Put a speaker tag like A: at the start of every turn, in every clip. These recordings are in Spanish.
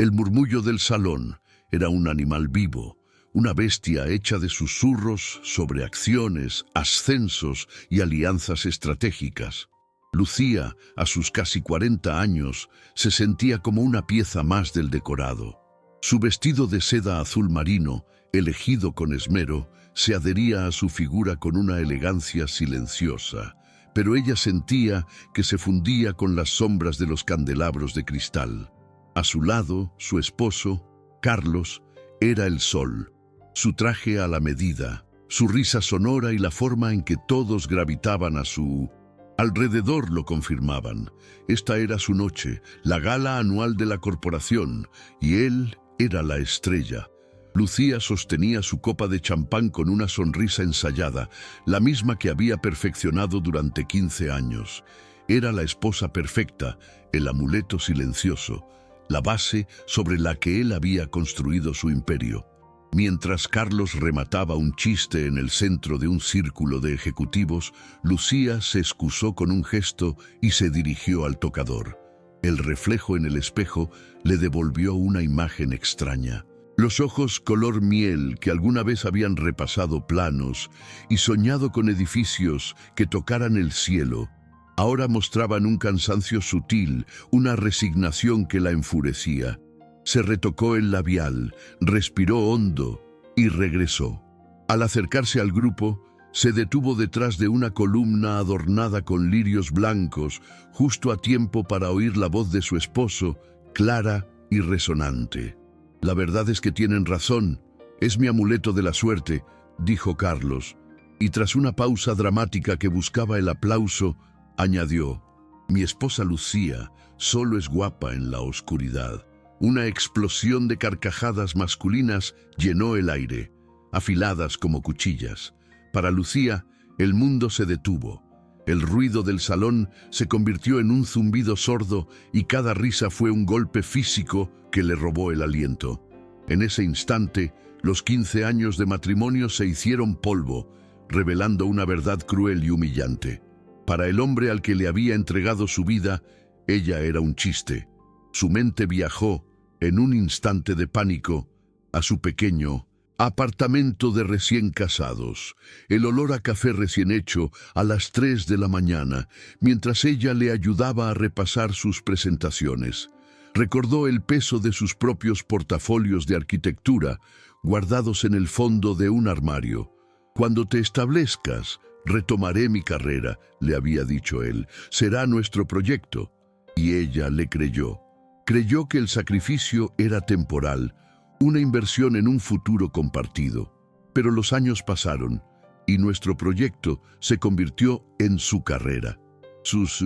A: El murmullo del salón era un animal vivo, una bestia hecha de susurros sobre acciones, ascensos y alianzas estratégicas. Lucía, a sus casi 40 años, se sentía como una pieza más del decorado. Su vestido de seda azul marino, elegido con esmero, se adhería a su figura con una elegancia silenciosa, pero ella sentía que se fundía con las sombras de los candelabros de cristal. A su lado, su esposo, Carlos, era el sol, su traje a la medida, su risa sonora y la forma en que todos gravitaban a su alrededor lo confirmaban. Esta era su noche, la gala anual de la corporación, y él era la estrella. Lucía sostenía su copa de champán con una sonrisa ensayada, la misma que había perfeccionado durante 15 años. Era la esposa perfecta, el amuleto silencioso, la base sobre la que él había construido su imperio. Mientras Carlos remataba un chiste en el centro de un círculo de ejecutivos, Lucía se excusó con un gesto y se dirigió al tocador. El reflejo en el espejo le devolvió una imagen extraña. Los ojos color miel que alguna vez habían repasado planos y soñado con edificios que tocaran el cielo, ahora mostraban un cansancio sutil, una resignación que la enfurecía. Se retocó el labial, respiró hondo y regresó. Al acercarse al grupo, se detuvo detrás de una columna adornada con lirios blancos, justo a tiempo para oír la voz de su esposo, clara y resonante. «La verdad es que tienen razón, es mi amuleto de la suerte», dijo Carlos, y tras una pausa dramática que buscaba el aplauso, añadió: «Mi esposa Lucía solo es guapa en la oscuridad». Una explosión de carcajadas masculinas llenó el aire, afiladas como cuchillas. Para Lucía, el mundo se detuvo. El ruido del salón se convirtió en un zumbido sordo y cada risa fue un golpe físico que le robó el aliento. En ese instante, los 15 años de matrimonio se hicieron polvo, revelando una verdad cruel y humillante. Para el hombre al que le había entregado su vida, ella era un chiste. Su mente viajó, en un instante de pánico, a su pequeño apartamento de recién casados, el olor a café recién hecho a las 3 de la mañana, mientras ella le ayudaba a repasar sus presentaciones. Recordó el peso de sus propios portafolios de arquitectura, guardados en el fondo de un armario. «Cuando te establezcas, retomaré mi carrera», le había dicho él. «Será nuestro proyecto». Y ella le creyó. Creyó que el sacrificio era temporal, una inversión en un futuro compartido. Pero los años pasaron y nuestro proyecto se convirtió en su carrera. Sus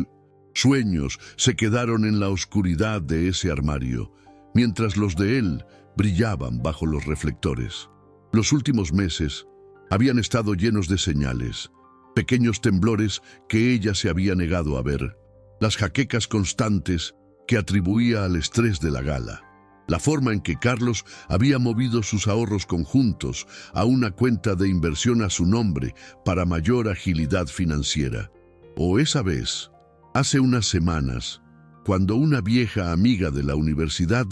A: sueños se quedaron en la oscuridad de ese armario, mientras los de él brillaban bajo los reflectores. Los últimos meses habían estado llenos de señales, pequeños temblores que ella se había negado a ver, las jaquecas constantes que atribuía al estrés de la gala, la forma en que Carlos había movido sus ahorros conjuntos a una cuenta de inversión a su nombre para mayor agilidad financiera. O esa vez, hace unas semanas, cuando una vieja amiga de la universidad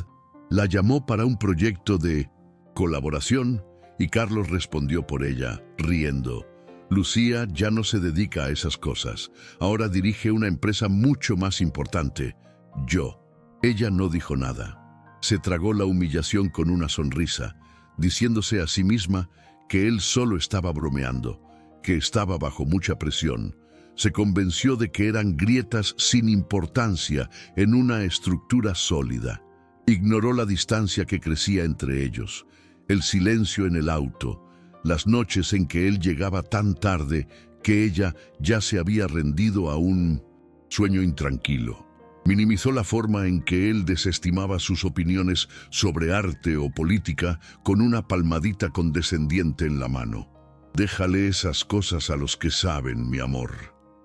A: la llamó para un proyecto de colaboración y Carlos respondió por ella, riendo: «Lucía ya no se dedica a esas cosas, ahora dirige una empresa mucho más importante. Yo». Ella no dijo nada. Se tragó la humillación con una sonrisa, diciéndose a sí misma que él solo estaba bromeando, que estaba bajo mucha presión. Se convenció de que eran grietas sin importancia en una estructura sólida. Ignoró la distancia que crecía entre ellos, el silencio en el auto, las noches en que él llegaba tan tarde que ella ya se había rendido a un sueño intranquilo. Minimizó la forma en que él desestimaba sus opiniones sobre arte o política con una palmadita condescendiente en la mano. «Déjale esas cosas a los que saben, mi amor».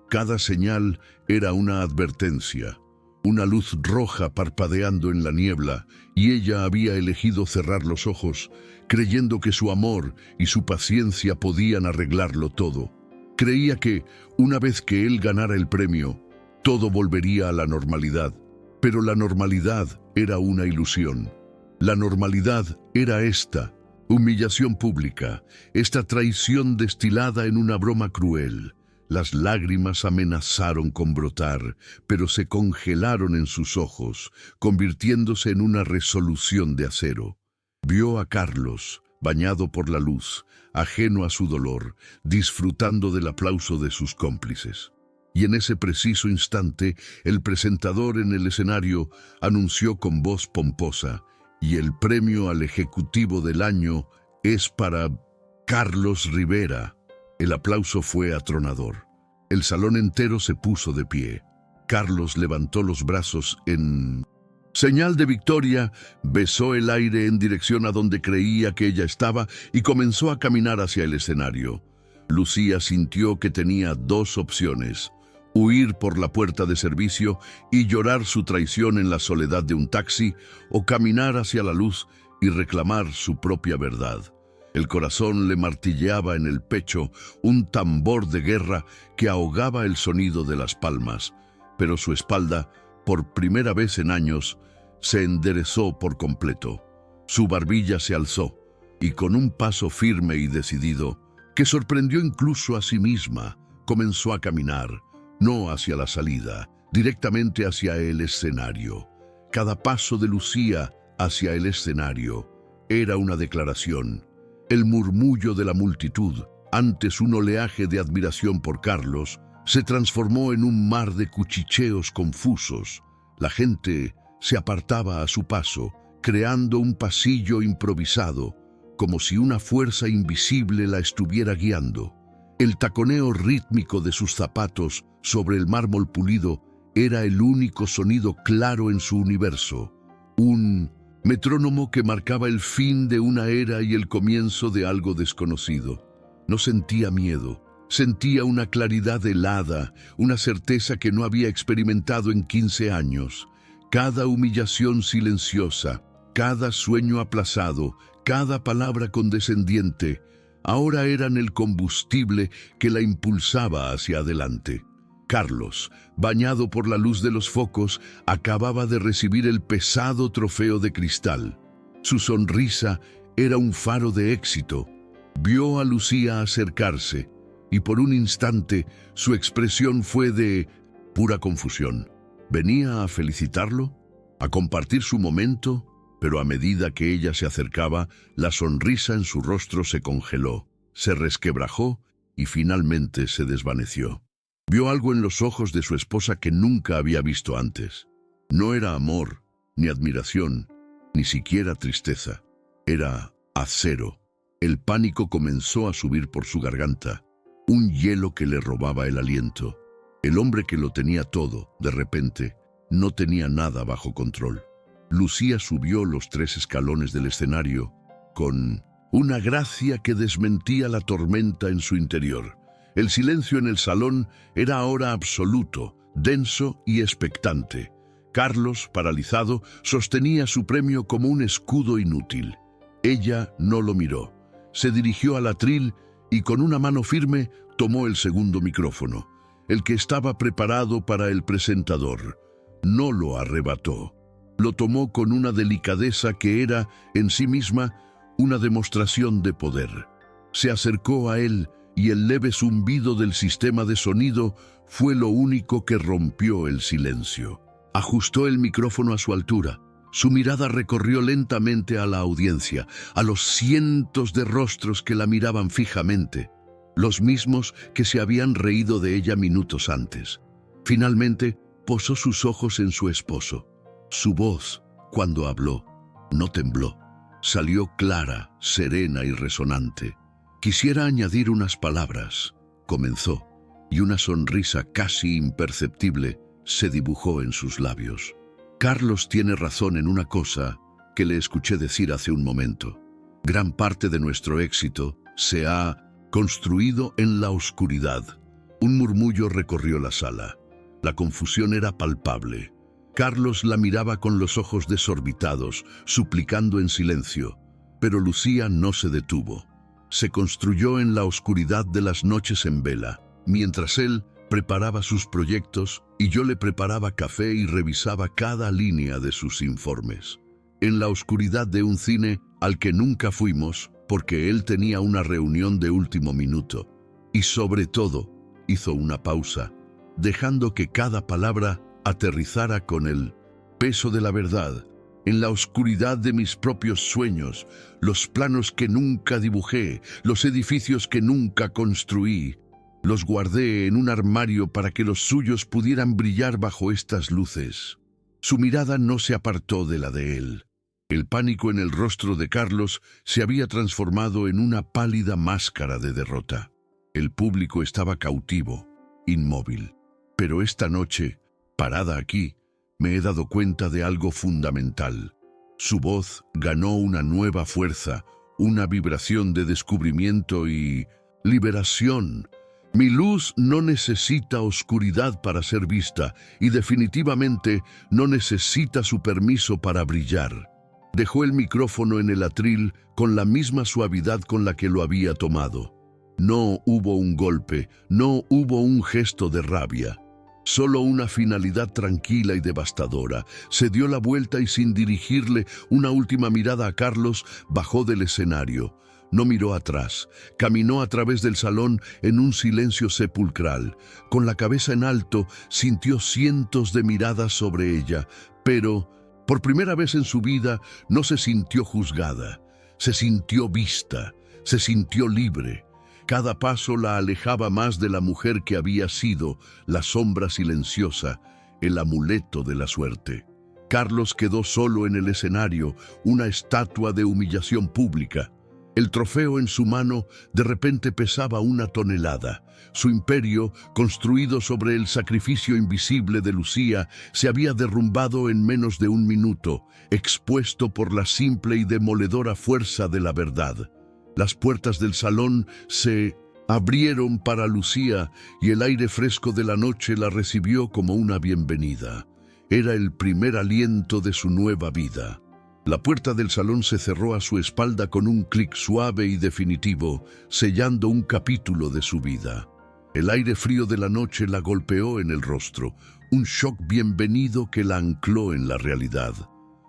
A: Cada señal era una advertencia, una luz roja parpadeando en la niebla, y ella había elegido cerrar los ojos, creyendo que su amor y su paciencia podían arreglarlo todo. Creía que, una vez que él ganara el premio, todo volvería a la normalidad, pero la normalidad era una ilusión. La normalidad era esta: humillación pública, esta traición destilada en una broma cruel. Las lágrimas amenazaron con brotar, pero se congelaron en sus ojos, convirtiéndose en una resolución de acero. Vio a Carlos, bañado por la luz, ajeno a su dolor, disfrutando del aplauso de sus cómplices. Y en ese preciso instante, el presentador en el escenario anunció con voz pomposa: y el premio al Ejecutivo del Año es para Carlos Rivera. El aplauso fue atronador. El salón entero se puso de pie. Carlos levantó los brazos en señal de victoria, besó el aire en dirección a donde creía que ella estaba y comenzó a caminar hacia el escenario. Lucía sintió que tenía dos opciones: huir por la puerta de servicio y llorar su traición en la soledad de un taxi, o caminar hacia la luz y reclamar su propia verdad. El corazón le martilleaba en el pecho, un tambor de guerra que ahogaba el sonido de las palmas, pero su espalda, por primera vez en años, se enderezó por completo. Su barbilla se alzó, y con un paso firme y decidido, que sorprendió incluso a sí misma, comenzó a caminar, no hacia la salida, directamente hacia el escenario. Cada paso de Lucía hacia el escenario era una declaración. El murmullo de la multitud, antes un oleaje de admiración por Carlos, se transformó en un mar de cuchicheos confusos. La gente se apartaba a su paso, creando un pasillo improvisado, como si una fuerza invisible la estuviera guiando. El taconeo rítmico de sus zapatos sobre el mármol pulido era el único sonido claro en su universo. Un metrónomo que marcaba el fin de una era y el comienzo de algo desconocido. No sentía miedo, sentía una claridad helada, una certeza que no había experimentado en 15 años. Cada humillación silenciosa, cada sueño aplazado, cada palabra condescendiente, ahora eran el combustible que la impulsaba hacia adelante. Carlos, bañado por la luz de los focos, acababa de recibir el pesado trofeo de cristal. Su sonrisa era un faro de éxito. Vio a Lucía acercarse, y por un instante su expresión fue de pura confusión. ¿Venía a felicitarlo? ¿A compartir su momento? Pero a medida que ella se acercaba, la sonrisa en su rostro se congeló, se resquebrajó y finalmente se desvaneció. Vio algo en los ojos de su esposa que nunca había visto antes. No era amor, ni admiración, ni siquiera tristeza. Era acero. El pánico comenzó a subir por su garganta, un hielo que le robaba el aliento. El hombre que lo tenía todo, de repente, no tenía nada bajo control. Lucía subió los 3 escalones del escenario con una gracia que desmentía la tormenta en su interior. El silencio en el salón era ahora absoluto, denso y expectante. Carlos, paralizado, sostenía su premio como un escudo inútil. Ella no lo miró. Se dirigió al atril y con una mano firme tomó el segundo micrófono, el que estaba preparado para el presentador. No lo arrebató. Lo tomó con una delicadeza que era, en sí misma, una demostración de poder. Se acercó a él y el leve zumbido del sistema de sonido fue lo único que rompió el silencio. Ajustó el micrófono a su altura. Su mirada recorrió lentamente a la audiencia, a los cientos de rostros que la miraban fijamente, los mismos que se habían reído de ella minutos antes. Finalmente, posó sus ojos en su esposo. Su voz, cuando habló, no tembló. Salió clara, serena y resonante. Quisiera añadir unas palabras, comenzó, y una sonrisa casi imperceptible se dibujó en sus labios. Carlos tiene razón en una cosa que le escuché decir hace un momento. Gran parte de nuestro éxito se ha construido en la oscuridad. Un murmullo recorrió la sala. La confusión era palpable. Carlos la miraba con los ojos desorbitados, suplicando en silencio, pero Lucía no se detuvo. Se construyó en la oscuridad de las noches en vela, mientras él preparaba sus proyectos y yo le preparaba café y revisaba cada línea de sus informes. en la oscuridad de un cine al que nunca fuimos porque él tenía una reunión de último minuto. Y sobre todo, hizo una pausa, dejando que cada palabra aterrizara con el peso de la verdad. En la oscuridad de mis propios sueños, los planos que nunca dibujé, los edificios que nunca construí, los guardé en un armario para que los suyos pudieran brillar bajo estas luces. Su mirada no se apartó de la de él. El pánico en el rostro de Carlos se había transformado en una pálida máscara de derrota. El público estaba cautivo, inmóvil. Pero esta noche, parada aquí, me he dado cuenta de algo fundamental. Su voz ganó una nueva fuerza, una vibración de descubrimiento y liberación. Mi luz no necesita oscuridad para ser vista y definitivamente no necesita su permiso para brillar. Dejó el micrófono en el atril con la misma suavidad con la que lo había tomado. No hubo un golpe, no hubo un gesto de rabia. Solo una finalidad tranquila y devastadora. Se dio la vuelta y sin dirigirle una última mirada a Carlos, bajó del escenario. No miró atrás. Caminó a través del salón en un silencio sepulcral. Con la cabeza en alto, sintió cientos de miradas sobre ella, pero, por primera vez en su vida, no se sintió juzgada. Se sintió vista. Se sintió libre. Cada paso la alejaba más de la mujer que había sido, la sombra silenciosa, el amuleto de la suerte. Carlos quedó solo en el escenario, una estatua de humillación pública. El trofeo en su mano de repente pesaba 1 tonelada. Su imperio, construido sobre el sacrificio invisible de Lucía, se había derrumbado en menos de 1 minuto, expuesto por la simple y demoledora fuerza de la verdad. Las puertas del salón se abrieron para Lucía y el aire fresco de la noche la recibió como una bienvenida. Era el primer aliento de su nueva vida. La puerta del salón se cerró a su espalda con un clic suave y definitivo, sellando un capítulo de su vida. El aire frío de la noche la golpeó en el rostro, un shock bienvenido que la ancló en la realidad.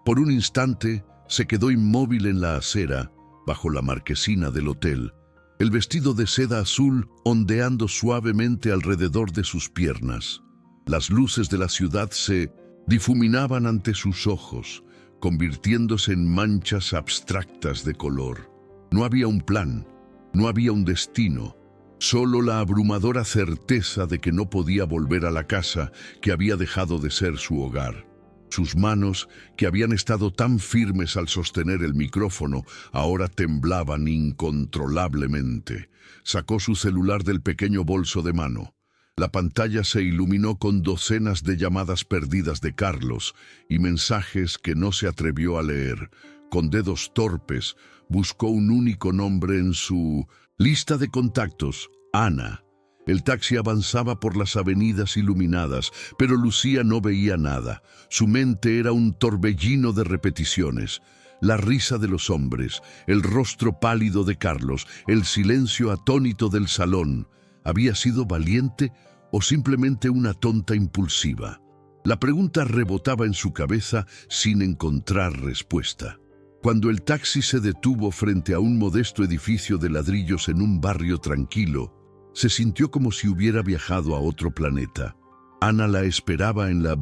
A: Por un instante se quedó inmóvil en la acera, bajo la marquesina del hotel, el vestido de seda azul ondeando suavemente alrededor de sus piernas. Las luces de la ciudad se difuminaban ante sus ojos, convirtiéndose en manchas abstractas de color. No había un plan, no había un destino, solo la abrumadora certeza de que no podía volver a la casa que había dejado de ser su hogar. Sus manos, que habían estado tan firmes al sostener el micrófono, ahora temblaban incontrolablemente. Sacó su celular del pequeño bolso de mano. La pantalla se iluminó con docenas de llamadas perdidas de Carlos y mensajes que no se atrevió a leer. Con dedos torpes, buscó un único nombre en su lista de contactos: Ana. El taxi avanzaba por las avenidas iluminadas, pero Lucía no veía nada. Su mente era un torbellino de repeticiones. La risa de los hombres, el rostro pálido de Carlos, el silencio atónito del salón. ¿Había sido valiente o simplemente una tonta impulsiva? La pregunta rebotaba en su cabeza sin encontrar respuesta. Cuando el taxi se detuvo frente a un modesto edificio de ladrillos en un barrio tranquilo, se sintió como si hubiera viajado a otro planeta. Ana la esperaba en la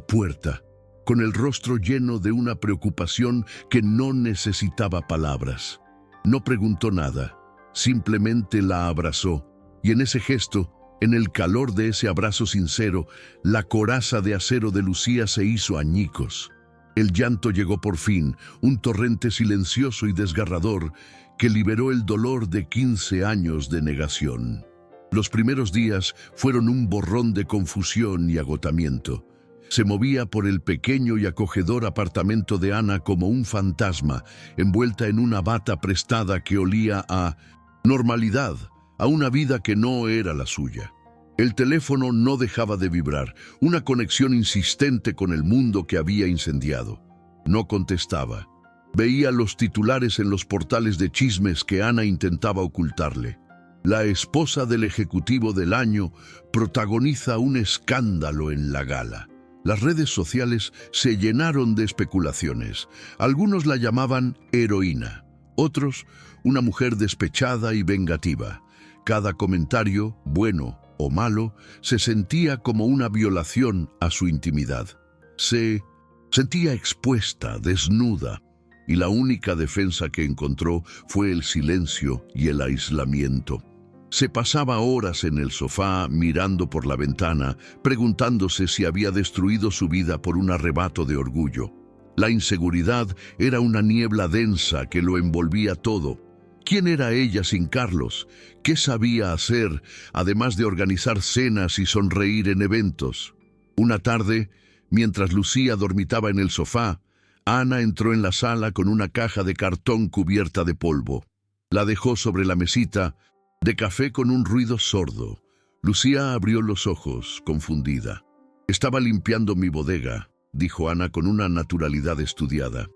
A: puerta, con el rostro lleno de una preocupación que no necesitaba palabras. No preguntó nada, simplemente la abrazó, y en ese gesto, en el calor de ese abrazo sincero, la coraza de acero de Lucía se hizo añicos. El llanto llegó por fin, un torrente silencioso y desgarrador que liberó el dolor de 15 años de negación. Los primeros días fueron un borrón de confusión y agotamiento. Se movía por el pequeño y acogedor apartamento de Ana como un fantasma, envuelta en una bata prestada que olía a normalidad, a una vida que no era la suya. El teléfono no dejaba de vibrar, una conexión insistente con el mundo que había incendiado. No contestaba. Veía los titulares en los portales de chismes que Ana intentaba ocultarle. La esposa del ejecutivo del año protagoniza un escándalo en la gala. Las redes sociales se llenaron de especulaciones. Algunos la llamaban heroína, otros una mujer despechada y vengativa. Cada comentario, bueno o malo, se sentía como una violación a su intimidad. Se sentía expuesta, desnuda, y la única defensa que encontró fue el silencio y el aislamiento. Se pasaba horas en el sofá mirando por la ventana, preguntándose si había destruido su vida por un arrebato de orgullo. La inseguridad era una niebla densa que lo envolvía todo. ¿Quién era ella sin Carlos? ¿Qué sabía hacer, además de organizar cenas y sonreír en eventos? Una tarde, mientras Lucía dormitaba en el sofá, Ana entró en la sala con una caja de cartón cubierta de polvo. La dejó sobre la mesita de café con un ruido sordo. Lucía abrió los ojos, confundida. «Estaba limpiando mi bodega», dijo Ana con una naturalidad estudiada.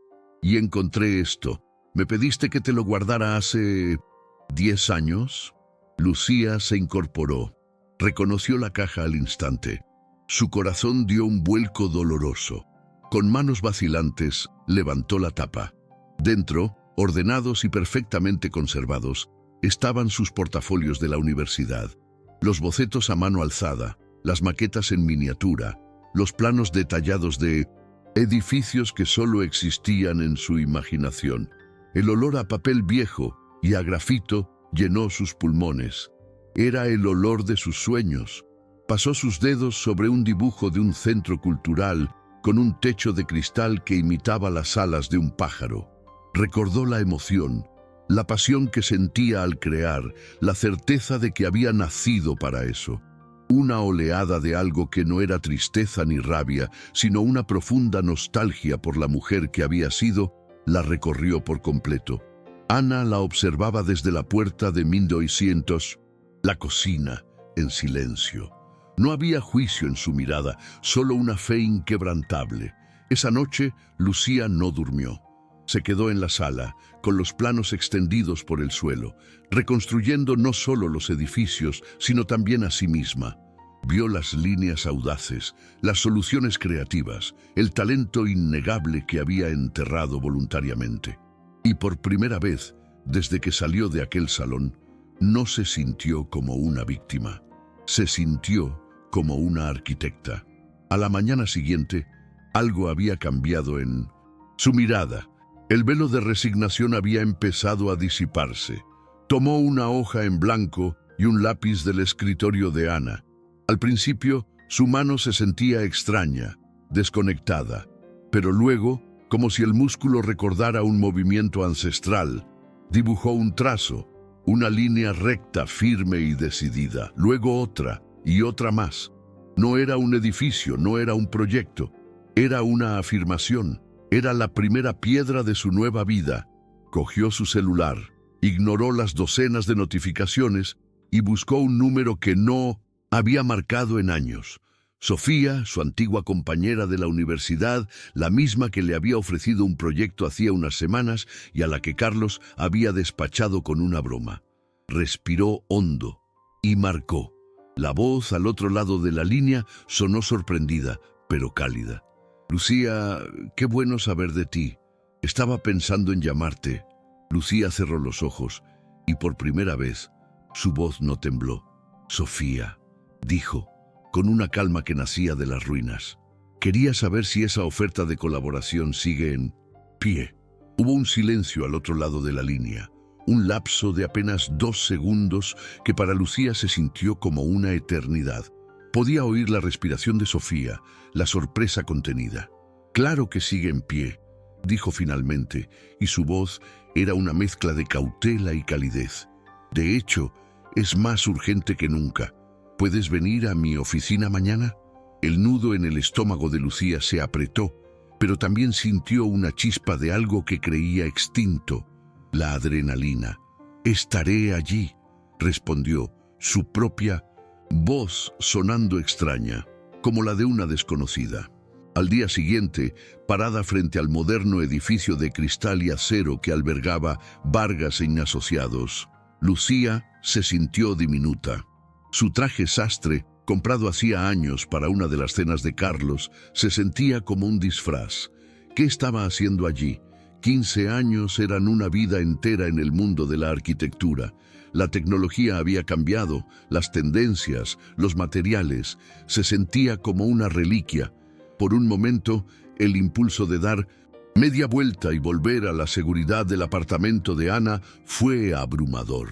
A: «Y encontré esto. ¿Me pediste que te lo guardara hace 10 años?» Lucía se incorporó. Reconoció la caja al instante. Su corazón dio un vuelco doloroso. Con manos vacilantes, levantó la tapa. Dentro, ordenados y perfectamente conservados, estaban sus portafolios de la universidad, los bocetos a mano alzada, las maquetas en miniatura, los planos detallados de edificios que solo existían en su imaginación. El olor a papel viejo y a grafito llenó sus pulmones. Era el olor de sus sueños. Pasó sus dedos sobre un dibujo de un centro cultural con un techo de cristal que imitaba las alas de un pájaro. Recordó la emoción, la pasión que sentía al crear, la certeza de que había nacido para eso. Una oleada de algo que no era tristeza ni rabia, sino una profunda nostalgia por la mujer que había sido, la recorrió por completo. Ana la observaba desde la puerta de 1900, la cocina, en silencio. No había juicio en su mirada, solo una fe inquebrantable. Esa noche, Lucía no durmió. Se quedó en la sala, con los planos extendidos por el suelo, reconstruyendo no solo los edificios, sino también a sí misma. Vio las líneas audaces, las soluciones creativas, el talento innegable que había enterrado voluntariamente. Y por primera vez, desde que salió de aquel salón, no se sintió como una víctima. Se sintió como una arquitecta. A la mañana siguiente, algo había cambiado en su mirada. El velo de resignación había empezado a disiparse. Tomó una hoja en blanco y un lápiz del escritorio de Ana. Al principio, su mano se sentía extraña, desconectada, pero luego, como si el músculo recordara un movimiento ancestral, dibujó un trazo, una línea recta, firme y decidida, luego otra y otra más. No era un edificio, no era un proyecto, era una afirmación, era la primera piedra de su nueva vida. Cogió su celular, ignoró las docenas de notificaciones y buscó un número que no había marcado en años. Sofía, su antigua compañera de la universidad, la misma que le había ofrecido un proyecto hacía unas semanas y a la que Carlos había despachado con una broma. Respiró hondo y marcó. La voz al otro lado de la línea sonó sorprendida, pero cálida. «Lucía, qué bueno saber de ti. Estaba pensando en llamarte». Lucía cerró los ojos y por primera vez su voz no tembló. «Sofía», dijo, con una calma que nacía de las ruinas. «Quería saber si esa oferta de colaboración sigue en pie». Hubo un silencio al otro lado de la línea, un lapso de apenas 2 segundos que para Lucía se sintió como una eternidad. Podía oír la respiración de Sofía, la sorpresa contenida. «Claro que sigue en pie», dijo finalmente, y su voz era una mezcla de cautela y calidez. «De hecho, es más urgente que nunca. ¿Puedes venir a mi oficina mañana?» El nudo en el estómago de Lucía se apretó, pero también sintió una chispa de algo que creía extinto, la adrenalina. «Estaré allí», respondió, su propia voz sonando extraña, como la de una desconocida. Al día siguiente, parada frente al moderno edificio de cristal y acero que albergaba Vargas Asociados, Lucía se sintió diminuta. Su traje sastre comprado hacía años para una de las cenas de Carlos, se sentía como un disfraz. ¿Qué estaba haciendo allí? 15 años eran una vida entera en el mundo de la arquitectura. La tecnología había cambiado, las tendencias, los materiales. Se sentía como una reliquia. Por un momento, el impulso de dar media vuelta y volver a la seguridad del apartamento de Ana fue abrumador.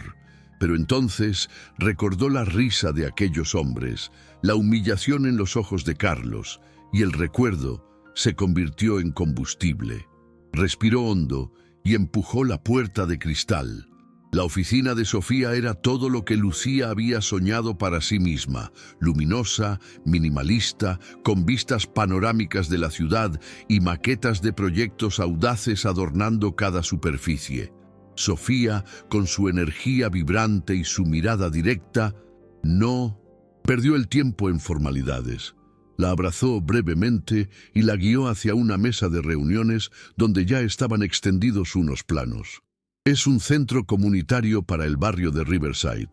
A: Pero entonces recordó la risa de aquellos hombres, la humillación en los ojos de Carlos, y el recuerdo se convirtió en combustible. Respiró hondo y empujó la puerta de cristal. La oficina de Sofía era todo lo que Lucía había soñado para sí misma, luminosa, minimalista, con vistas panorámicas de la ciudad y maquetas de proyectos audaces adornando cada superficie. Sofía, con su energía vibrante y su mirada directa, no perdió el tiempo en formalidades. La abrazó brevemente y la guió hacia una mesa de reuniones donde ya estaban extendidos unos planos. «Es un centro comunitario para el barrio de Riverside»,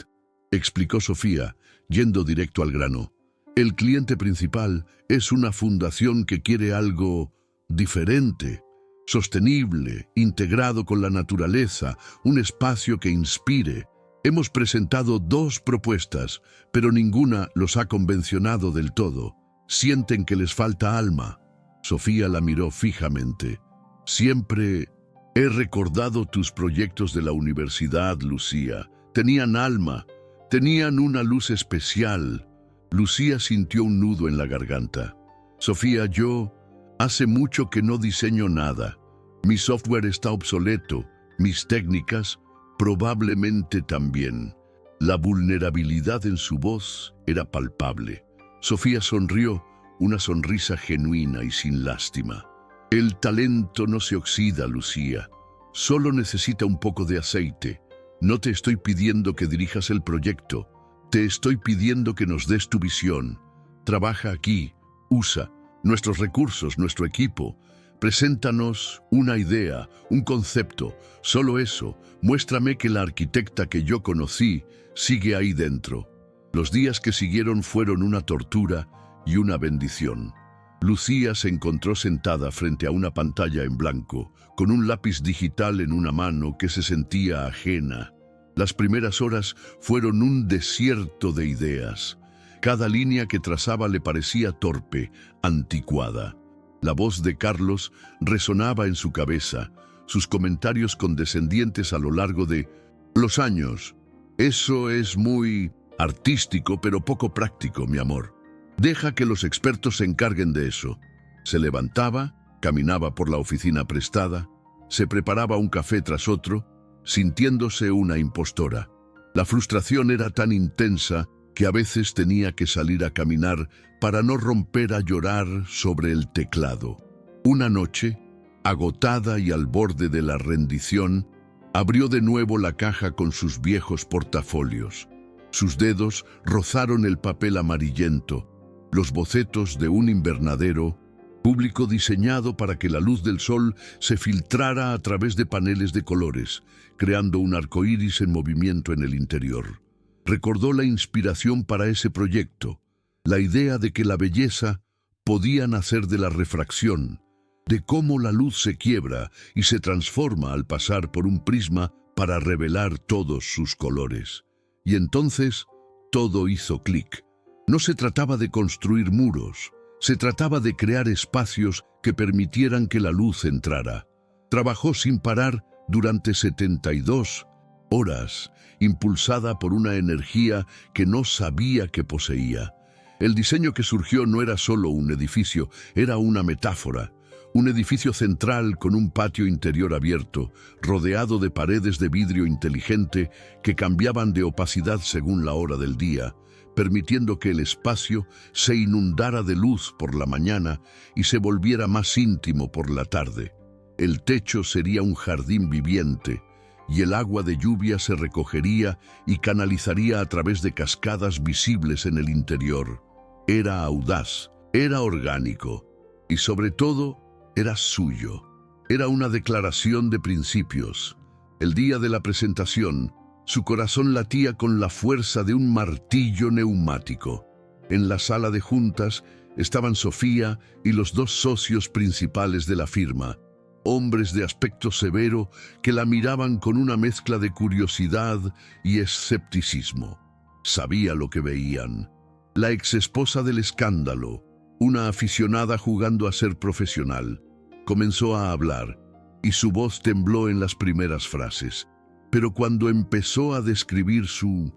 A: explicó Sofía, yendo directo al grano. «El cliente principal es una fundación que quiere algo diferente, sostenible, integrado con la naturaleza, un espacio que inspire. Hemos presentado 2 propuestas, pero ninguna los ha convencionado del todo. Sienten que les falta alma». Sofía la miró fijamente. «Siempre he recordado tus proyectos de la universidad, Lucía. Tenían alma, tenían una luz especial». Lucía sintió un nudo en la garganta. «Sofía, yo hace mucho que no diseño nada. Mi software está obsoleto, mis técnicas probablemente también». La vulnerabilidad en su voz era palpable. Sofía sonrió, una sonrisa genuina y sin lástima. «El talento no se oxida, Lucía. Solo necesita un poco de aceite. No te estoy pidiendo que dirijas el proyecto. Te estoy pidiendo que nos des tu visión. Trabaja aquí, usa nuestros recursos, nuestro equipo. Preséntanos una idea, un concepto. Solo eso. Muéstrame que la arquitecta que yo conocí sigue ahí dentro». Los días que siguieron fueron una tortura y una bendición. Lucía se encontró sentada frente a una pantalla en blanco, con un lápiz digital en una mano que se sentía ajena. Las primeras horas fueron un desierto de ideas. Cada línea que trazaba le parecía torpe, anticuada. La voz de Carlos resonaba en su cabeza, sus comentarios condescendientes a lo largo de los años. «Eso es muy artístico, pero poco práctico, mi amor. Deja que los expertos se encarguen de eso». Se levantaba, caminaba por la oficina prestada, se preparaba un café tras otro, sintiéndose una impostora. La frustración era tan intensa que a veces tenía que salir a caminar para no romper a llorar sobre el teclado. Una noche, agotada y al borde de la rendición, abrió de nuevo la caja con sus viejos portafolios. Sus dedos rozaron el papel amarillento, los bocetos de un invernadero público diseñado para que la luz del sol se filtrara a través de paneles de colores, creando un arcoíris en movimiento en el interior. Recordó la inspiración para ese proyecto, la idea de que la belleza podía nacer de la refracción, de cómo la luz se quiebra y se transforma al pasar por un prisma para revelar todos sus colores. Y entonces todo hizo clic. No se trataba de construir muros, se trataba de crear espacios que permitieran que la luz entrara. Trabajó sin parar durante 72 horas, impulsada por una energía que no sabía que poseía. El diseño que surgió no era solo un edificio, era una metáfora. Un edificio central con un patio interior abierto, rodeado de paredes de vidrio inteligente que cambiaban de opacidad según la hora del día, permitiendo que el espacio se inundara de luz por la mañana y se volviera más íntimo por la tarde. El techo sería un jardín viviente, y el agua de lluvia se recogería y canalizaría a través de cascadas visibles en el interior. Era audaz, era orgánico, y sobre todo, era suyo. Era una declaración de principios. El día de la presentación, su corazón latía con la fuerza de un martillo neumático. En la sala de juntas estaban Sofía y los dos socios principales de la firma, hombres de aspecto severo que la miraban con una mezcla de curiosidad y escepticismo. Sabía lo que veían. La exesposa del escándalo, una aficionada jugando a ser profesional, comenzó a hablar y su voz tembló en las primeras frases. Pero cuando empezó a describir su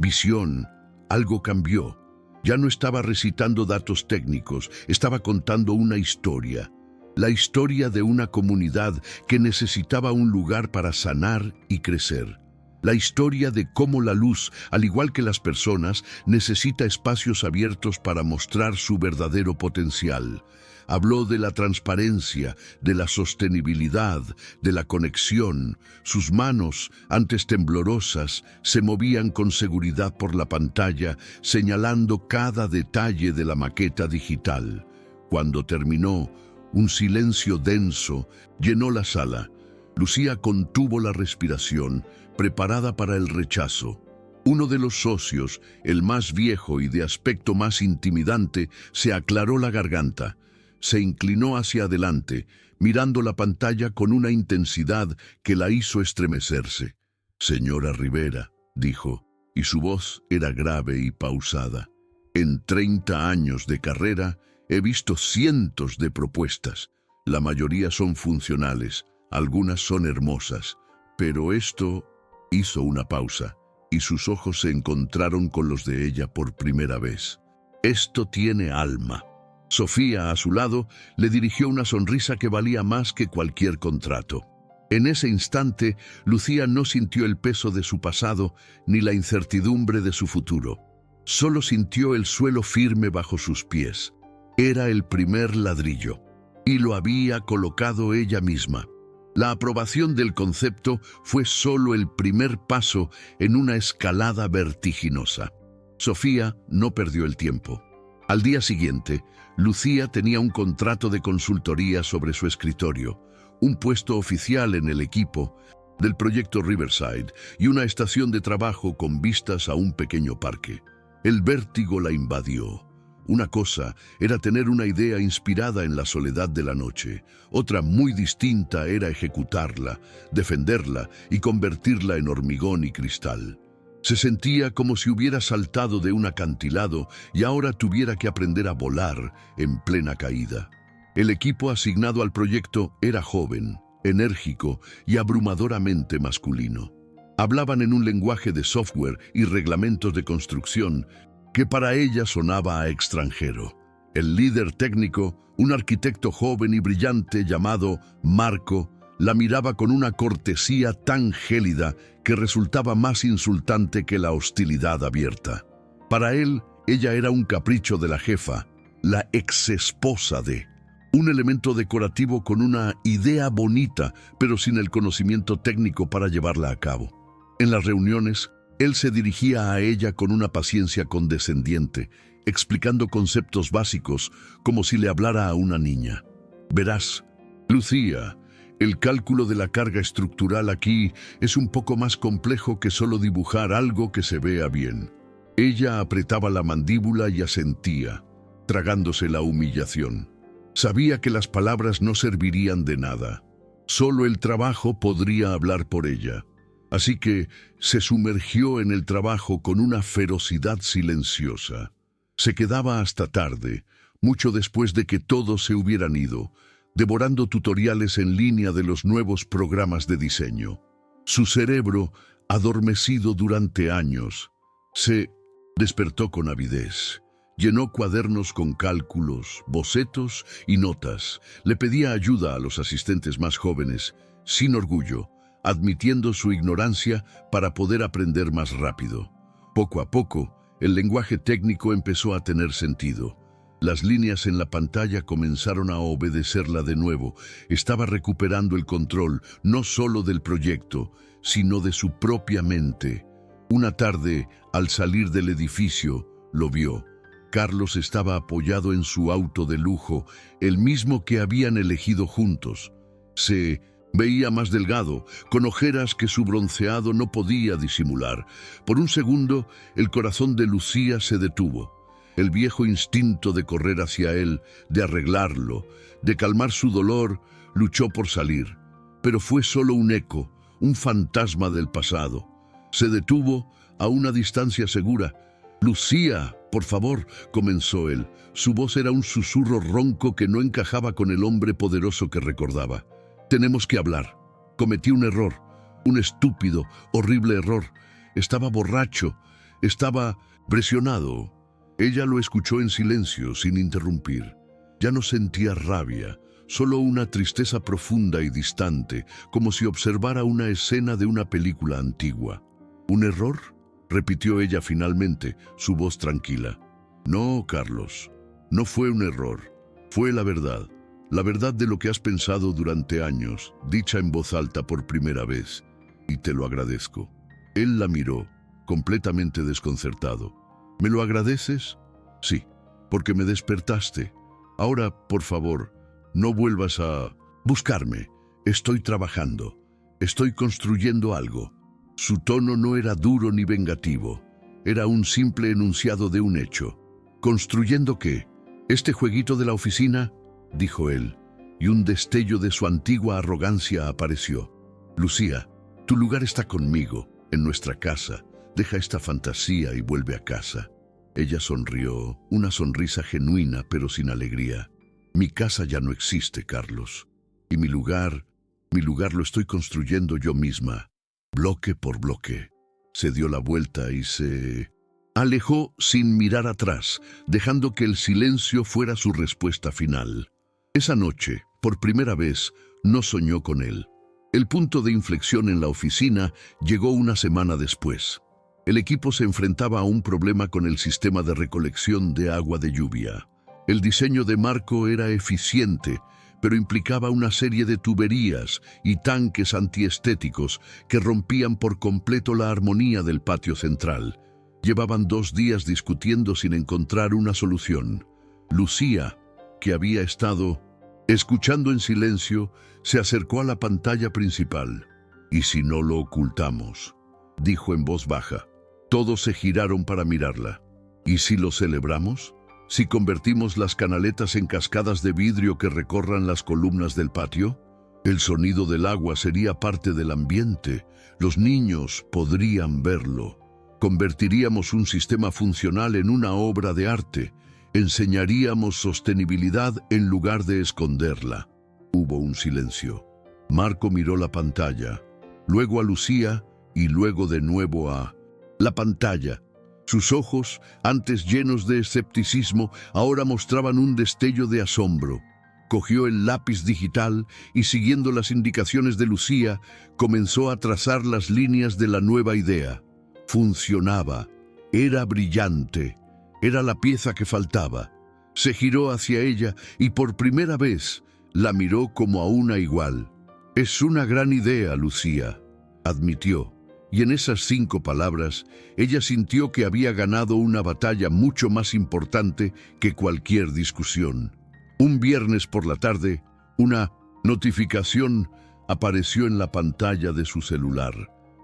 A: visión, algo cambió. Ya no estaba recitando datos técnicos, estaba contando una historia. La historia de una comunidad que necesitaba un lugar para sanar y crecer. La historia de cómo la luz, al igual que las personas, necesita espacios abiertos para mostrar su verdadero potencial. Habló de la transparencia, de la sostenibilidad, de la conexión. Sus manos, antes temblorosas, se movían con seguridad por la pantalla, señalando cada detalle de la maqueta digital. Cuando terminó, un silencio denso llenó la sala. Lucía contuvo la respiración, preparada para el rechazo. Uno de los socios, el más viejo y de aspecto más intimidante, se aclaró la garganta. Se inclinó hacia adelante, mirando la pantalla con una intensidad que la hizo estremecerse. «Señora Rivera», dijo, y su voz era grave y pausada. «En 30 años de carrera he visto cientos de propuestas. La mayoría son funcionales, algunas son hermosas, pero esto...» Hizo una pausa, y sus ojos se encontraron con los de ella por primera vez. «Esto tiene alma». Sofía, a su lado, le dirigió una sonrisa que valía más que cualquier contrato. En ese instante, Lucía no sintió el peso de su pasado ni la incertidumbre de su futuro. Solo sintió el suelo firme bajo sus pies. Era el primer ladrillo, y lo había colocado ella misma. La aprobación del concepto fue solo el primer paso en una escalada vertiginosa. Sofía no perdió el tiempo. Al día siguiente, Lucía tenía un contrato de consultoría sobre su escritorio, un puesto oficial en el equipo del proyecto Riverside y una estación de trabajo con vistas a un pequeño parque. El vértigo la invadió. Una cosa era tener una idea inspirada en la soledad de la noche. Otra muy distinta era ejecutarla, defenderla y convertirla en hormigón y cristal. Se sentía como si hubiera saltado de un acantilado y ahora tuviera que aprender a volar en plena caída. El equipo asignado al proyecto era joven, enérgico y abrumadoramente masculino. Hablaban en un lenguaje de software y reglamentos de construcción que para ella sonaba a extranjero. El líder técnico, un arquitecto joven y brillante llamado Marco, la miraba con una cortesía tan gélida que resultaba más insultante que la hostilidad abierta. Para él, ella era un capricho de la jefa, la exesposa de, un elemento decorativo con una idea bonita, pero sin el conocimiento técnico para llevarla a cabo. En las reuniones, él se dirigía a ella con una paciencia condescendiente, explicando conceptos básicos como si le hablara a una niña. «Verás, Lucía, el cálculo de la carga estructural aquí es un poco más complejo que solo dibujar algo que se vea bien». Ella apretaba la mandíbula y asentía, tragándose la humillación. Sabía que las palabras no servirían de nada. Solo el trabajo podría hablar por ella. Así que se sumergió en el trabajo con una ferocidad silenciosa. Se quedaba hasta tarde, mucho después de que todos se hubieran ido, devorando tutoriales en línea de los nuevos programas de diseño. Su cerebro, adormecido durante años, se despertó con avidez. Llenó cuadernos con cálculos, bocetos y notas. Le pedía ayuda a los asistentes más jóvenes, sin orgullo, admitiendo su ignorancia para poder aprender más rápido. Poco a poco, el lenguaje técnico empezó a tener sentido. Las líneas en la pantalla comenzaron a obedecerla de nuevo. Estaba recuperando el control, no solo del proyecto, sino de su propia mente. Una tarde, al salir del edificio, lo vio. Carlos estaba apoyado en su auto de lujo, el mismo que habían elegido juntos. Se veía más delgado, con ojeras que su bronceado no podía disimular. Por un segundo, el corazón de Lucía se detuvo. El viejo instinto de correr hacia él, de arreglarlo, de calmar su dolor, luchó por salir. Pero fue solo un eco, un fantasma del pasado. Se detuvo a una distancia segura. «Lucía, por favor», comenzó él. Su voz era un susurro ronco que no encajaba con el hombre poderoso que recordaba. «Tenemos que hablar. Cometí un error, un estúpido, horrible error. Estaba borracho, estaba presionado». Ella lo escuchó en silencio, sin interrumpir. Ya no sentía rabia, solo una tristeza profunda y distante, como si observara una escena de una película antigua. «¿Un error?», repitió ella finalmente, su voz tranquila. «No, Carlos, no fue un error. Fue la verdad de lo que has pensado durante años, dicha en voz alta por primera vez, y te lo agradezco». Él la miró, completamente desconcertado. «¿Me lo agradeces?». «Sí, porque me despertaste. Ahora, por favor, no vuelvas a buscarme. Estoy trabajando. Estoy construyendo algo». Su tono no era duro ni vengativo. Era un simple enunciado de un hecho. «¿Construyendo qué? ¿Este jueguito de la oficina?», dijo él, y un destello de su antigua arrogancia apareció. «Lucía, tu lugar está conmigo, en nuestra casa. Deja esta fantasía y vuelve a casa». Ella sonrió, una sonrisa genuina pero sin alegría. «Mi casa ya no existe, Carlos. Y mi lugar lo estoy construyendo yo misma, bloque por bloque». Se dio la vuelta y se alejó sin mirar atrás, dejando que el silencio fuera su respuesta final. Esa noche, por primera vez, no soñó con él. El punto de inflexión en la oficina llegó una semana después. El equipo se enfrentaba a un problema con el sistema de recolección de agua de lluvia. El diseño de Marco era eficiente, pero implicaba una serie de tuberías y tanques antiestéticos que rompían por completo la armonía del patio central. Llevaban 2 días discutiendo sin encontrar una solución. Lucía, que había estado escuchando en silencio, se acercó a la pantalla principal. «¿Y si no lo ocultamos?», dijo en voz baja. Todos se giraron para mirarla. «¿Y si lo celebramos? ¿Si convertimos las canaletas en cascadas de vidrio que recorran las columnas del patio? El sonido del agua sería parte del ambiente. Los niños podrían verlo. Convertiríamos un sistema funcional en una obra de arte. Enseñaríamos sostenibilidad en lugar de esconderla». Hubo un silencio. Marco miró la pantalla, luego a Lucía y luego de nuevo a la pantalla. Sus ojos, antes llenos de escepticismo, ahora mostraban un destello de asombro. Cogió el lápiz digital y, siguiendo las indicaciones de Lucía, comenzó a trazar las líneas de la nueva idea. Funcionaba. Era brillante. Era la pieza que faltaba. Se giró hacia ella y por primera vez la miró como a una igual. «Es una gran idea, Lucía», admitió. Y en esas 5 palabras, ella sintió que había ganado una batalla mucho más importante que cualquier discusión. Un viernes por la tarde, una notificación apareció en la pantalla de su celular.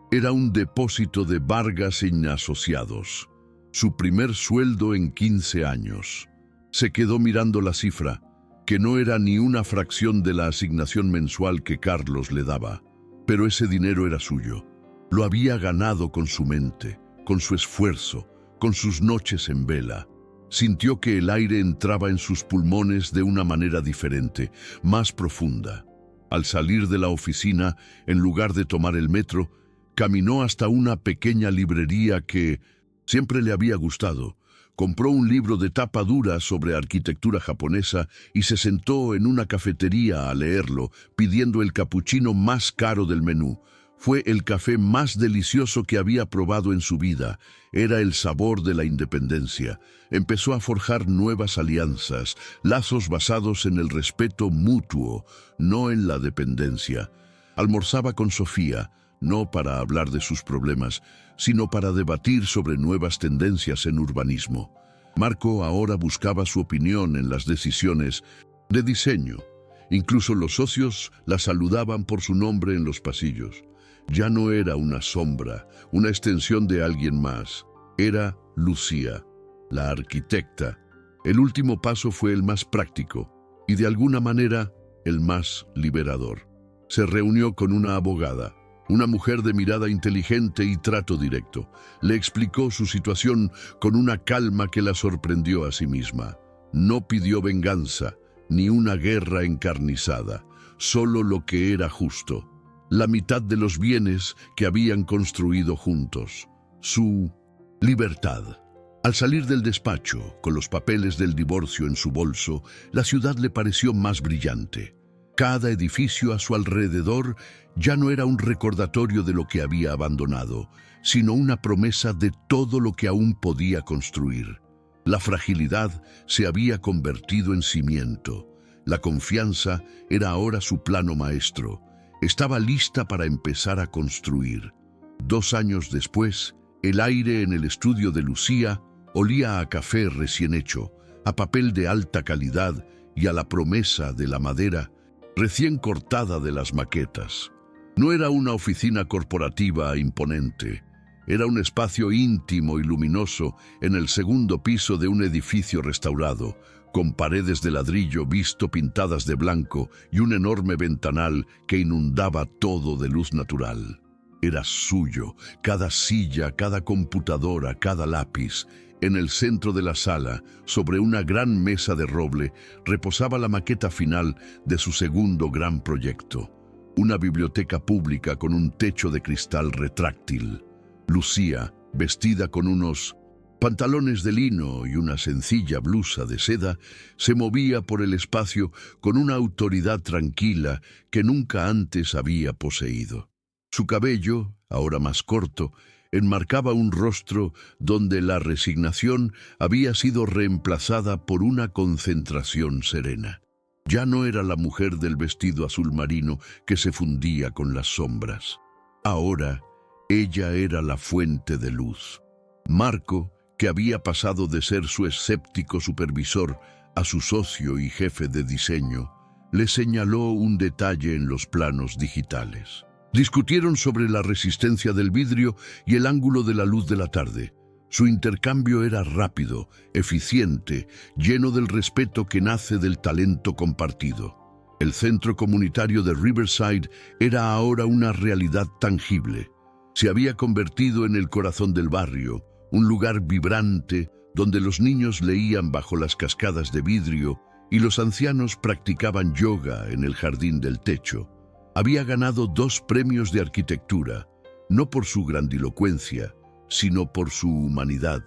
A: Era un depósito de Vargas Asociados. Su primer sueldo en 15 años. Se quedó mirando la cifra, que no era ni una fracción de la asignación mensual que Carlos le daba. Pero ese dinero era suyo. Lo había ganado con su mente, con su esfuerzo, con sus noches en vela. Sintió que el aire entraba en sus pulmones de una manera diferente, más profunda. Al salir de la oficina, en lugar de tomar el metro, caminó hasta una pequeña librería que siempre le había gustado. Compró un libro de tapa dura sobre arquitectura japonesa y se sentó en una cafetería a leerlo, pidiendo el capuchino más caro del menú. Fue el café más delicioso que había probado en su vida. Era el sabor de la independencia. Empezó a forjar nuevas alianzas, lazos basados en el respeto mutuo, no en la dependencia. Almorzaba con Sofía, no para hablar de sus problemas, sino para debatir sobre nuevas tendencias en urbanismo. Marco ahora buscaba su opinión en las decisiones de diseño. Incluso los socios la saludaban por su nombre en los pasillos. Ya no era una sombra, una extensión de alguien más. Era Lucía. la arquitecta. El último paso fue el más práctico y de alguna manera el más liberador. Se reunió con una abogada, una mujer de mirada inteligente y trato directo. Le explicó su situación con una calma que la sorprendió a sí misma. No pidió venganza, ni una guerra encarnizada, solo lo que era justo. La mitad de los bienes que habían construido juntos. Su libertad. Al salir del despacho, con los papeles del divorcio en su bolso, la ciudad le pareció más brillante. Cada edificio a su alrededor ya no era un recordatorio de lo que había abandonado, sino una promesa de todo lo que aún podía construir. La fragilidad se había convertido en cimiento. La confianza era ahora su plano maestro. Estaba lista para empezar a construir. 2 años después, el aire en el estudio de Lucía olía a café recién hecho, a papel de alta calidad y a la promesa de la madera recién cortada de las maquetas. No era una oficina corporativa imponente. Era un espacio íntimo y luminoso en el segundo piso de un edificio restaurado, con paredes de ladrillo visto pintadas de blanco y un enorme ventanal que inundaba todo de luz natural. Era suyo, cada silla, cada computadora, cada lápiz. En el centro de la sala, sobre una gran mesa de roble, reposaba la maqueta final de su segundo gran proyecto. Una biblioteca pública con un techo de cristal retráctil. Lucía, vestida con unos pantalones de lino y una sencilla blusa de seda, se movía por el espacio con una autoridad tranquila que nunca antes había poseído. Su cabello, ahora más corto, enmarcaba un rostro donde la resignación había sido reemplazada por una concentración serena. Ya no era la mujer del vestido azul marino que se fundía con las sombras. Ahora, ella era la fuente de luz. Marco, que había pasado de ser su escéptico supervisor a su socio y jefe de diseño, le señaló un detalle en los planos digitales. Discutieron sobre la resistencia del vidrio y el ángulo de la luz de la tarde. Su intercambio era rápido, eficiente, lleno del respeto que nace del talento compartido. El centro comunitario de Riverside era ahora una realidad tangible. Se había convertido en el corazón del barrio, un lugar vibrante donde los niños leían bajo las cascadas de vidrio y los ancianos practicaban yoga en el jardín del techo. Había ganado 2 premios de arquitectura, no por su grandilocuencia, sino por su humanidad.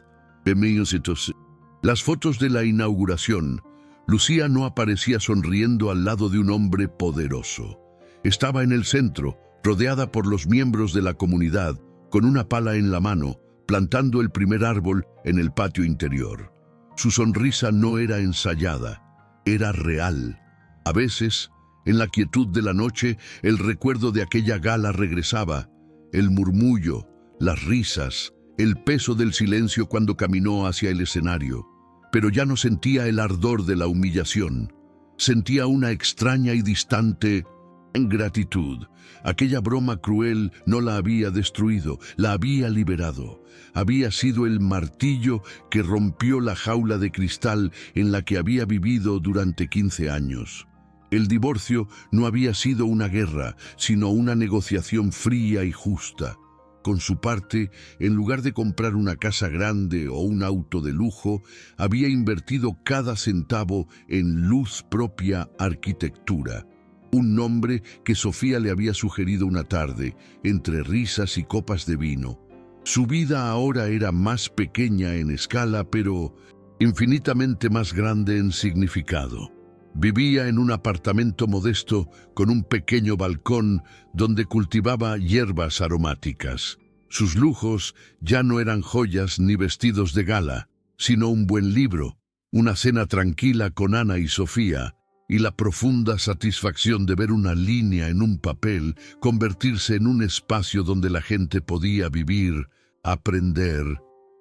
A: Las fotos de la inauguración, Lucía no aparecía sonriendo al lado de un hombre poderoso. Estaba en el centro, rodeada por los miembros de la comunidad, con una pala en la mano, plantando el primer árbol en el patio interior. Su sonrisa no era ensayada, era real. A veces, en la quietud de la noche, el recuerdo de aquella gala regresaba, el murmullo, las risas, el peso del silencio cuando caminó hacia el escenario. Pero ya no sentía el ardor de la humillación. Sentía una extraña y distante gratitud. Aquella broma cruel no la había destruido, la había liberado. Había sido el martillo que rompió la jaula de cristal en la que había vivido durante 15 años. El divorcio no había sido una guerra, sino una negociación fría y justa. Con su parte, en lugar de comprar una casa grande o un auto de lujo, había invertido cada centavo en luz propia arquitectura. Un nombre que Sofía le había sugerido una tarde, entre risas y copas de vino. Su vida ahora era más pequeña en escala, pero infinitamente más grande en significado. Vivía en un apartamento modesto con un pequeño balcón donde cultivaba hierbas aromáticas. Sus lujos ya no eran joyas ni vestidos de gala, sino un buen libro, una cena tranquila con Ana y Sofía, y la profunda satisfacción de ver una línea en un papel convertirse en un espacio donde la gente podía vivir, aprender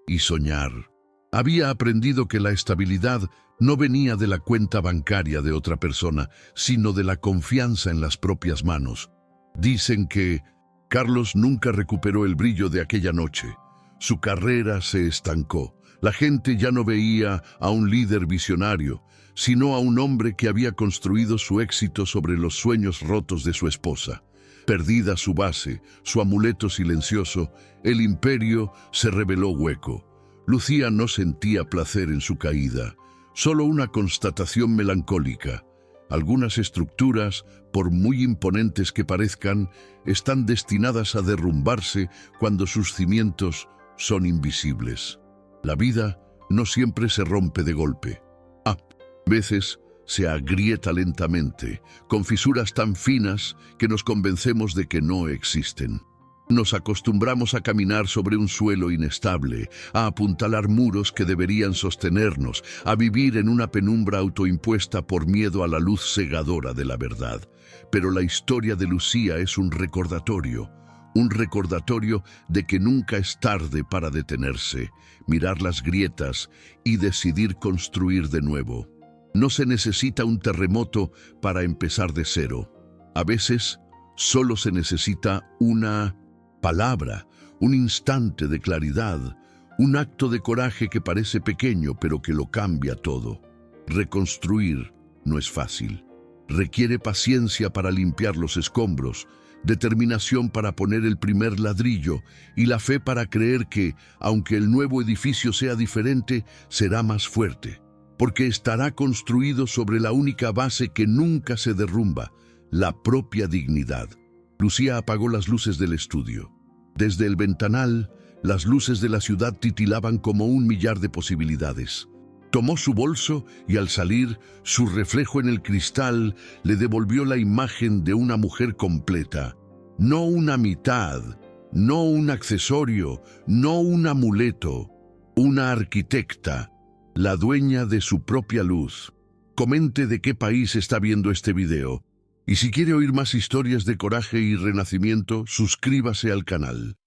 A: y soñar. Había aprendido que la estabilidad no venía de la cuenta bancaria de otra persona, sino de la confianza en las propias manos. Dicen que Carlos nunca recuperó el brillo de aquella noche. Su carrera se estancó. La gente ya no veía a un líder visionario, sino a un hombre que había construido su éxito sobre los sueños rotos de su esposa. Perdida su base, su amuleto silencioso, el imperio se reveló hueco. Lucía no sentía placer en su caída, solo una constatación melancólica. Algunas estructuras, por muy imponentes que parezcan, están destinadas a derrumbarse cuando sus cimientos son invisibles. La vida no siempre se rompe de golpe. A veces se agrieta lentamente, con fisuras tan finas que nos convencemos de que no existen. Nos acostumbramos a caminar sobre un suelo inestable, a apuntalar muros que deberían sostenernos, a vivir en una penumbra autoimpuesta por miedo a la luz cegadora de la verdad. Pero la historia de Lucía es un recordatorio de que nunca es tarde para detenerse, mirar las grietas y decidir construir de nuevo. No se necesita un terremoto para empezar de cero. A veces, solo se necesita una palabra, un instante de claridad, un acto de coraje que parece pequeño pero que lo cambia todo. Reconstruir no es fácil. Requiere paciencia para limpiar los escombros, determinación para poner el primer ladrillo y la fe para creer que, aunque el nuevo edificio sea diferente, será más fuerte, porque estará construido sobre la única base que nunca se derrumba, la propia dignidad. Lucía apagó las luces del estudio. Desde el ventanal, las luces de la ciudad titilaban como un millar de posibilidades. Tomó su bolso y al salir, su reflejo en el cristal le devolvió la imagen de una mujer completa. No una mitad, no un accesorio, no un amuleto, una arquitecta, la dueña de su propia luz. Comente de qué país está viendo este video. Y si quiere oír más historias de coraje y renacimiento, suscríbase al canal.